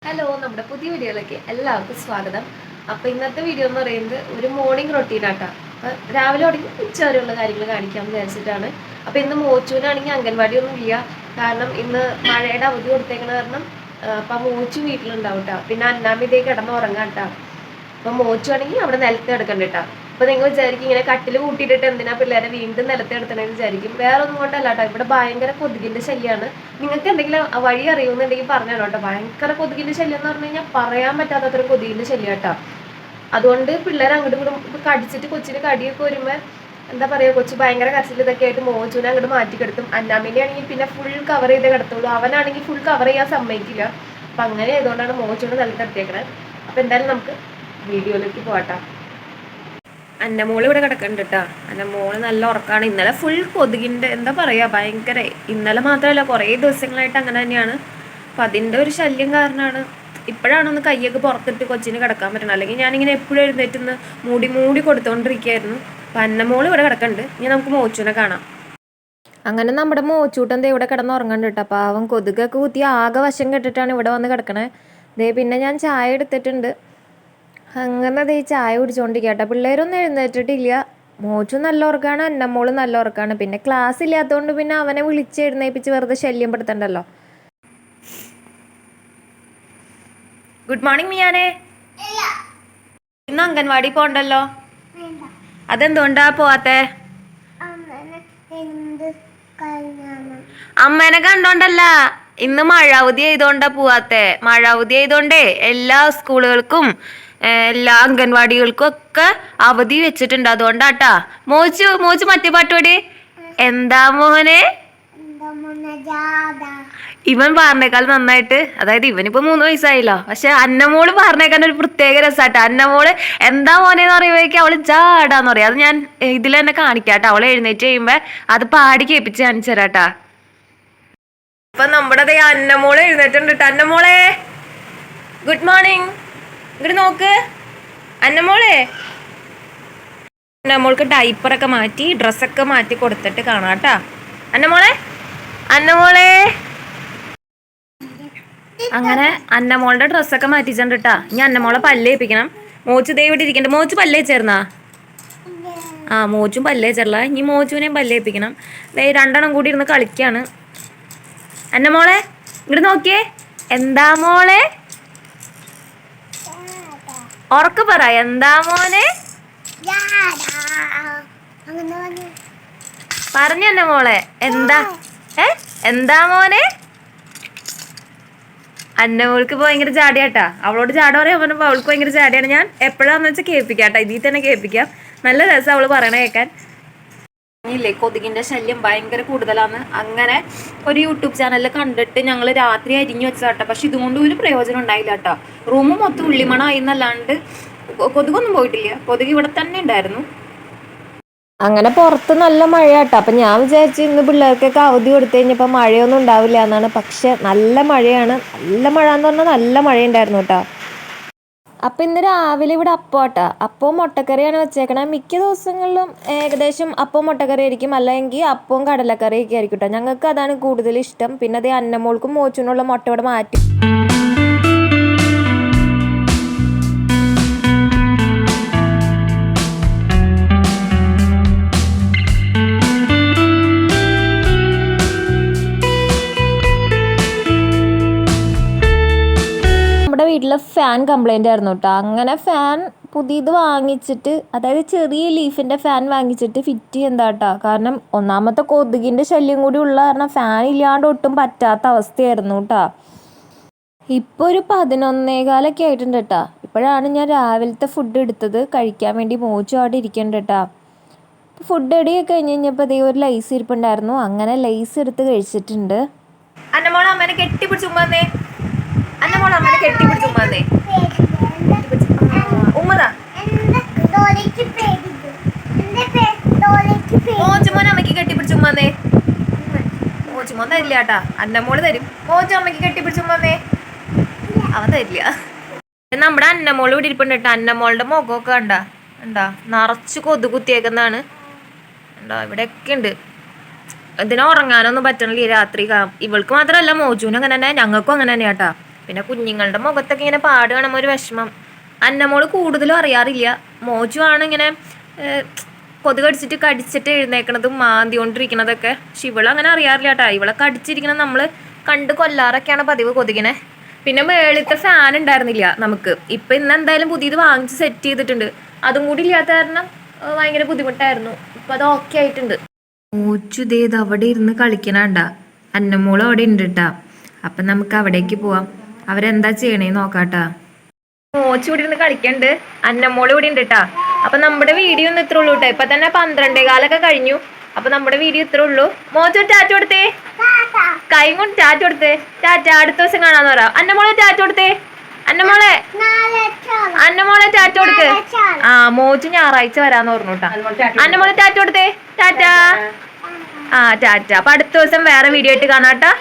Hello, നമ്മുടെ പുതിയ വീഡിയോയിലേക്ക് എല്ലാവർക്കും സ്വാഗതം. അപ്പോൾ ഇന്നത്തെ വീഡിയോ എന്ന് പറയുന്നത് ഒരു മോർണിംഗ് റൊട്ടീനാട്ടോ. അപ്പോൾ രാവിലെ തുടങ്ങി ഉച്ച വരെയുള്ള കാര്യങ്ങൾ കാണിക്കാമെന്ന് വിചാരിച്ചിട്ടാണ്. അപ്പോൾ ഇന്ന് മോച്ചുവിനാണെങ്കിൽ അംഗൻവാടി ഒന്നും ഇല്ല. കാരണം ഇന്ന് മഴയുടെ അവധി കൊടുത്തേക്കണ കാരണം അപ്പം മോച്ചു വീട്ടിലുണ്ടാവും കേട്ടോ. പിന്നെ അന്നാമിതേ കിടന്ന് ഉറങ്ങാം കേട്ടോ. അപ്പം മോച്ചു ആണെങ്കിൽ അവിടെ നിലത്ത് കിടക്കണ്ട കേട്ടോ. അപ്പോൾ നിങ്ങൾ വിചാരിക്കും ഇങ്ങനെ കട്ടിൽ കൂട്ടിയിട്ടിട്ട് എന്തിനാ പിള്ളേരെ വീണ്ടും നിലത്ത് കിടത്തണമെന്ന് വിചാരിക്കും. വേറെ ഒന്നും കൊണ്ടല്ല കേട്ടോ, ഇവിടെ ഭയങ്കര കൊതുകിൻ്റെ ശല്യമാണ്. നിങ്ങൾക്ക് എന്തെങ്കിലും വഴി അറിയുമെന്നുണ്ടെങ്കിൽ പറഞ്ഞു കേട്ടോ. ഭയങ്കര കൊതുകിൻ്റെ ശല്യം എന്ന് പറഞ്ഞു കഴിഞ്ഞാൽ പറയാൻ പറ്റാത്തത്ര കൊതുകിൻ്റെ ശല്യം കേട്ടോ. അതുകൊണ്ട് പിള്ളേർ അങ്ങോട്ടും ഇങ്ങോട്ടും കടിച്ചിട്ട് കൊച്ചിന് കടിയൊക്കെ വരുമ്പോൾ എന്താ പറയുക, കൊച്ചു ഭയങ്കര കരച്ചിൽ ഇതൊക്കെ ആയിട്ട് മോച്ചുവിനെ അങ്ങോട്ട് മാറ്റി കിടത്തും. അന്നാമിനെ ആണെങ്കിൽ പിന്നെ ഫുൾ കവർ ചെയ്തേ കിടത്തുള്ളൂ. അവനാണെങ്കിൽ ഫുൾ കവർ ചെയ്യാൻ സമ്മതിക്കില്ല. അപ്പം അങ്ങനെ ആയതുകൊണ്ടാണ് മോച്ചുവിനെ നിലത്തെടുത്തേക്കണത്. അപ്പം എന്തായാലും നമുക്ക് വീഡിയോയിലേക്ക് പോകട്ടോ. അന്നമോള് ഇവിടെ കിടക്കുന്നുണ്ട് കേട്ടോ. അന്നമോള് നല്ല ഉറക്കമാണ്. ഇന്നലെ ഫുൾ കൊതുകിൻ്റെ എന്താ പറയുക, ഭയങ്കര. ഇന്നലെ മാത്രമല്ല, കുറേ ദിവസങ്ങളായിട്ട് അങ്ങനെ തന്നെയാണ്. അപ്പം അതിൻ്റെ ഒരു ശല്യം കാരണമാണ് ഇപ്പോഴാണ് ഒന്ന് കൈയൊക്കെ പുറത്തിട്ട് കൊച്ചിന് കിടക്കാൻ പറ്റണം. അല്ലെങ്കിൽ ഞാനിങ്ങനെ എപ്പോഴും എഴുന്നേറ്റ് മൂടി കൊടുത്തുകൊണ്ടിരിക്കുകയായിരുന്നു. അപ്പം അന്നമോള് ഇവിടെ കിടക്കുന്നുണ്ട്. ഇനി നമുക്ക് മോച്ചുവിനെ കാണാം. അങ്ങനെ നമ്മുടെ മോച്ചൂട്ടൻ ദേ ഇവിടെ കിടന്ന് ഉറങ്ങുന്നുണ്ട് കേട്ടോ. അപ്പോൾ അവൻ കൊതുകൊക്കെ കുത്തി ആകെ വശം കെട്ടിട്ടാണ് ഇവിടെ വന്ന് കിടക്കണേ. ദേ പിന്നെ ഞാൻ ചായ എടുത്തിട്ടുണ്ട്. അങ്ങനെ അതേ ചായ കുടിച്ചുകൊണ്ടിരിക്കട്ടെ. പിള്ളേരൊന്നും എഴുന്നേറ്റിട്ടില്ല. മോച്ചു നല്ല ഉറക്കാണ്, അന്നമോള് നല്ല ഉറക്കാണ്. പിന്നെ ക്ലാസ് ഇല്ലാത്തതുകൊണ്ട് പിന്നെ അവനെ വിളിച്ച് എഴുന്നേപ്പിച്ച് വെറുതെ ശല്യം പെടുത്തണ്ടല്ലോ. Good morning മിയാനെ. ഇന്ന് അംഗൻവാടി പോണ്ടല്ലോ. അതെന്തുകൊണ്ടാ പോവാത്തെ? അമ്മേനെ കണ്ടോണ്ടല്ല, ഇന്ന് മഴ അവധി ആയതുകൊണ്ടാ പോവാത്തെ. മഴ അവധി ആയതുകൊണ്ടേ എല്ലാ സ്കൂളുകൾക്കും എല്ലാ അംഗൻവാടികൾക്കും ഒക്കെ അവധി വെച്ചിട്ടുണ്ട്. അതുകൊണ്ടാട്ടാ. മോച്ചു മറ്റേ പാട്ടോടി എന്താ മോനെ. ഇവൻ പറഞ്ഞേക്കാൾ നന്നായിട്ട്, അതായത് ഇവനിപ്പോ 3 വയസ്സായില്ലോ, പക്ഷെ അന്നമോള് പറഞ്ഞേക്കാൻ ഒരു പ്രത്യേക രസാട്ടാ. അന്നമോള് എന്താ മോനെന്ന് പറയുമ്പോഴേക്കും അവള് ജാടാന്ന് പറയും. അത് ഞാൻ ഇതിൽ തന്നെ കാണിക്കാട്ടോ. അവള് എഴുന്നേറ്റ് കഴിയുമ്പോ അത് പാടി കേൾപ്പിച്ച് കാണിച്ചു തരാട്ടാ. ഇപ്പൊ നമ്മുടെ അന്നമോള് എഴുന്നേറ്റുണ്ട്. അന്നമോളെ ഗുഡ് മോർണിംഗ്. ഇങ്ങോട്ട് നോക്ക് അന്നമോളെ. അന്നമോൾക്ക് ഡൈപ്പറൊക്കെ മാറ്റി ഡ്രസ്സൊക്കെ മാറ്റി കൊടുത്തിട്ട് കാണാട്ടാ. അന്നമോളെ അങ്ങനെ അന്നമോളുടെ ഡ്രസ്സൊക്കെ മാറ്റിച്ചിട്ടുണ്ട് കേട്ടാ. ഇനി അന്നമോളെ പല്ലേപ്പിക്കണം. മോച്ചു ദേ ഇവിടെ ഇരിക്കണ്ട. മോച്ചു പല്ലേച്ചേർന്നാ? മോച്ചും പല്ലേച്ചേർല. ഇനി മോച്ചുവിനെയും പല്ലേപ്പിക്കണം. ദേ രണ്ടെണ്ണം കൂടി ഇരുന്ന് കളിക്കാണ്. അന്നമോളെ ഇങ്ങോട്ട് നോക്കിയേ. എന്താ മോളെ? ഉറക്കെ പറ. എന്താ മോനെ? പറഞ്ഞ മോളെ. എന്താ മോനെ? അന്നമോൾക്ക് ഭയങ്കര ചാടിയാട്ടാ. അവളോട് ചാട പറയാൻ പറഞ്ഞപ്പോൾ അവൾക്ക് ഭയങ്കര ചാടിയാണ്. ഞാൻ എപ്പോഴാന്ന് വെച്ചാൽ കേൾപ്പിക്കാട്ടോ. ഇതിൽ തന്നെ കേൾപ്പിക്കാം. നല്ല രസം അവള് പറയണ കേൾക്കാൻ. ഇല്ലേ, കൊതുകിന്റെ ശല്യം ഭയങ്കര കൂടുതലാണ്. അങ്ങനെ ഒരു യൂട്യൂബ് ചാനലിൽ കണ്ടിട്ട് ഞങ്ങൾ രാത്രി അരിഞ്ഞു വെച്ചാട്ടോ. പക്ഷെ ഇതുകൊണ്ട് ഒരു പ്രയോജനം ഉണ്ടായില്ല കേട്ടോ. റൂം മൊത്തം ഉള്ളിമണമായി എന്നല്ലാണ്ട് കൊതുകൊന്നും പോയിട്ടില്ല. കൊതുക് ഇവിടെ തന്നെ ഉണ്ടായിരുന്നു. അങ്ങനെ പുറത്ത് നല്ല മഴയാട്ടോ. അപ്പം ഞാൻ വിചാരിച്ചു ഇന്ന് പിള്ളേർക്കൊക്കെ അവധി കൊടുത്തു കഴിഞ്ഞപ്പോൾ മഴയൊന്നും ഉണ്ടാവില്ല എന്നാണ്. പക്ഷെ നല്ല മഴയാണ്. നല്ല മഴ എന്ന് പറഞ്ഞാൽ നല്ല മഴയുണ്ടായിരുന്നു കേട്ടോ. അപ്പം ഇന്ന് രാവിലെ ഇവിടെ അപ്പമാട്ടാ. അപ്പവും മുട്ടക്കറിയാണ് വെച്ചേക്കണേ. മിക്ക ദിവസങ്ങളിലും ഏകദേശം അപ്പവും മുട്ടക്കറി ആയിരിക്കും, അല്ലെങ്കിൽ അപ്പവും കടലക്കറിയൊക്കെ ആയിരിക്കും കേട്ടോ. ഞങ്ങൾക്ക് അതാണ് കൂടുതൽ ഇഷ്ടം. പിന്നെ അതേ അന്നമോൾക്കും മോച്ചിനുള്ള മുട്ട ഇവിടെ മാറ്റി. വീട്ടിൽ ഫാൻ കംപ്ലൈൻ്റ് ആയിരുന്നു കേട്ടോ. അങ്ങനെ ഫാൻ പുതിയത് വാങ്ങിച്ചിട്ട്, അതായത് ചെറിയ ലീഫിൻ്റെ ഫാൻ വാങ്ങിച്ചിട്ട് ഫിറ്റ് ചെയ്യുന്നതാ കേട്ടോ. കാരണം ഒന്നാമത്തെ കൊതുകിൻ്റെ ശല്യം കൂടി ഉള്ള കാരണം ഫാൻ ഇല്ലാണ്ട് ഒട്ടും പറ്റാത്ത അവസ്ഥയായിരുന്നു കേട്ടോ. ഇപ്പോൾ ഒരു 11:15 ആയിട്ടുണ്ട് കേട്ടോ. ഇപ്പോഴാണ് ഞാൻ രാവിലത്തെ ഫുഡ് എടുത്തത്. കഴിക്കാൻ വേണ്ടി മോച്ചു അവിടെ ഇരിക്കുന്നുണ്ട് കേട്ടോ. ഫുഡ് റെഡിയൊക്കെ കഴിഞ്ഞ് കഴിഞ്ഞപ്പോൾ അതേ ഒരു ലൈസ് ഇരിപ്പുണ്ടായിരുന്നു. അങ്ങനെ ലൈസ് എടുത്ത് കഴിച്ചിട്ടുണ്ട്. അന്നമോളെ അമ്മേനെ കെട്ടിപ്പിടിച്ച് ഉമ്മന്നേ. അന്നമോളെ അമ്മേനെ കെട്ടിപ്പിടിച്ച് ഉമ്മന്നേ. ഉമ്മതാ മോച്ചുമോനെ അമ്മയ്ക്ക് കെട്ടിപ്പിടിച്ച് ഉമ്മന്നേ. മോച്ചുമോൻ തരില്ല കേട്ടാ. അന്നമോള് തരും. മോച്ചു അമ്മയ്ക്ക് കെട്ടിപ്പിടിച്ച് ഉമ്മന്നേ. അവൻ തരില്ല. നമ്മുടെ അന്നമോള് ഇവിടെ ഇരിപ്പുണ്ട് കേട്ടോ. അന്നമോളുടെ മുഖമൊക്കെ ഉണ്ടാ നിറച്ച് കൊതു കുത്തിയേക്കുന്നതാണ്. ഇവിടെയൊക്കെ ഉണ്ട്. ഇതിനെ ഉറങ്ങാനൊന്നും പറ്റണില്ല രാത്രി. ഇവൾക്ക് മാത്രമല്ല, മോജുവിനും അങ്ങനെ തന്നെ, ഞങ്ങൾക്കും അങ്ങനെ തന്നെ കേട്ടാ. പിന്നെ കുഞ്ഞുങ്ങളുടെ മുഖത്തൊക്കെ ഇങ്ങനെ പാട് കാണുമ്പോൾ ഒരു വിഷമം. അന്നമോള് കൂടുതലും അറിയാറില്ല. മോച്ചു ആണ് ഇങ്ങനെ കൊതു കടിച്ചിട്ട് എഴുന്നേക്കണതും മാന്തി കൊണ്ടിരിക്കണതൊക്കെ. പക്ഷെ ഇവളങ്ങനെ അറിയാറില്ല കേട്ടോ. ഇവളെ കടിച്ചിരിക്കണത് നമ്മൾ കണ്ട് കൊല്ലാറൊക്കെയാണ് പതിവ് കൊതുകിനെ. പിന്നെ മേളിലത്തെ ഫാൻ ഉണ്ടായിരുന്നില്ല നമുക്ക്. ഇപ്പം ഇന്ന് എന്തായാലും പുതിയത് വാങ്ങിച്ച് സെറ്റ് ചെയ്തിട്ടുണ്ട്. അതും കൂടി ഇല്ലാത്ത കാരണം ഭയങ്കര ബുദ്ധിമുട്ടായിരുന്നു. ഇപ്പം അത് ഓക്കെ ആയിട്ടുണ്ട്. മോച്ചു ഇതേത് അവിടെ ഇരുന്ന് കളിക്കണണ്ട. അന്നമോള് അവിടെ ഉണ്ട് കേട്ടാ. അപ്പം നമുക്ക് അവിടേക്ക് പോവാം. അവരെന്താ ചെയ്യണേന്ന് നോക്കാട്ടാ. മോച്ചു ഇവിടെ ഇരുന്ന് കളിക്കണ്ട്. അന്നമോള് ഇവിടെ ഉണ്ട് കേട്ടാ. അപ്പം നമ്മുടെ വീഡിയോ ഒന്നും ഇത്ര ഉള്ളൂ കേട്ടോ. ഇപ്പം തന്നെ 12:15 കഴിഞ്ഞു. അപ്പം നമ്മുടെ വീഡിയോ ഇത്ര ഉള്ളൂ. മോച്ചു ടാറ്റ കൊടുത്തേ, കൈ കൊണ്ട് ടാറ്റ കൊടുത്തേ. ടാറ്റ, അടുത്ത ദിവസം കാണാന്ന് പറ. അന്നമോളെ ടാറ്റ കൊടുത്തേ. അന്നമോളെ ടാറ്റ കൊടുക്ക്. ആ മോച്ചു ഞായറാഴ്ച വരാന്ന് പറഞ്ഞു കേട്ടാ. അന്നമോളെ ടാറ്റ കൊടുത്തേ. ടാറ്റ. ആ ടാറ്റ. അപ്പൊ അടുത്ത ദിവസം വേറെ വീഡിയോ ആയിട്ട് കാണാട്ടാ.